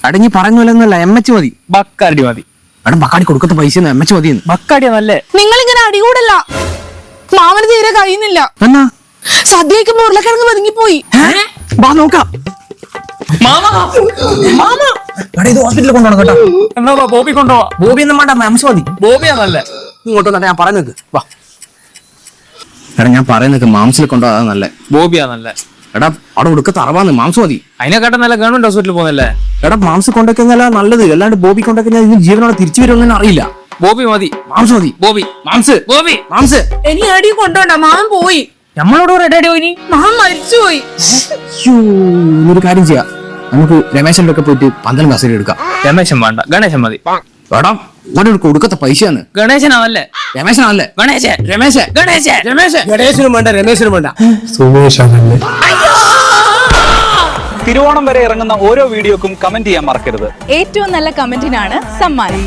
അടങ്ങി പറഞ്ഞൊന്നല്ല എമ്മച്ച് മതി. ബക്കാടി മതി. എടാ ബക്കാടി കൊടുക്കത്ത പൈസ എമ്മച്ച് മതി. ബക്കാടിയാ നല്ലേ. നിങ്ങൾ ഇങ്ങനെ അടികൂടല്ല, മാമന് തീരെ കഴിയുന്നില്ല. എന്നാ സദ്യ വയ്ക്കുമ്പോ ഉരുളക്കിഴങ്ങ് പതുങ്ങിപ്പോയി. ബാ നോക്കാം. ഇത് ഹോസ്പിറ്റലിൽ കൊണ്ടുപോകണം കേട്ടോ. എന്നാ ബോബി കൊണ്ടുപോവാ. ബോബി ഒന്നും വേണ്ട, എമ്മച്ച് മതി. ബോബിയാ നല്ലേ. ഇങ്ങോട്ട് വന്നിട്ട് ഞാൻ പറയുന്നത് വാ. എടാ ഞാൻ പറയുന്നത് മാംസിൽ കൊണ്ടുപോകാൻ നല്ലേ. ബോബിയാ നല്ലേ. എടാ അവിടെ കൊടുക്കത്ത അറവാന്ന്, മാംസം മതി. അതിനെക്കാട്ടും നല്ല ഗവൺമെന്റ് ഹോസ്പിറ്റലിൽ പോകുന്നല്ലേ. എടാ മാംസം കൊണ്ടുവയ്ക്കഴിഞ്ഞാൽ നല്ലത്, അല്ലാണ്ട് ബോബി കൊണ്ടുവയ്ക്കഴിഞ്ഞാൽ ഇതിന് ജീവനോടെ തിരിച്ചു വരുമെന്ന് അറിയില്ല. ബോബി മതി. മാംസം മതി. Bobby mom's Bobby mom's. ഇനി അടി കൊണ്ടോണ്ട, മാമൻ പോയി. നമ്മളോട് റെഡി പോയി. മാമൻ മരിച്ചുപോയി. ഒരു കാര്യം ചെയ്യാം, നമുക്ക് രമേശന്റെ ഒക്കെ പോയിട്ട് പന്തലും കസേര എടുക്കാം. രമേശൻ വേണ്ട, ഗണേശൻ മതി. എടാ ഓരോ കൊടുക്കത്ത പൈസയാണ്. ഗണേശനാണല്ലേ. രമേശനല്ലേ. ഗണേശൻ രമേശ് ഗണേശൻ രമേശ്. ഗണേശനും വേണ്ട, രമേശനും വേണ്ട. തിരുവോണം വരെ ഇറങ്ങുന്ന ഓരോ വീഡിയോക്കും കമന്റ് ചെയ്യാൻ മറക്കരുത്. ഏറ്റവും നല്ല കമന്റിനാണ് സമ്മാനം.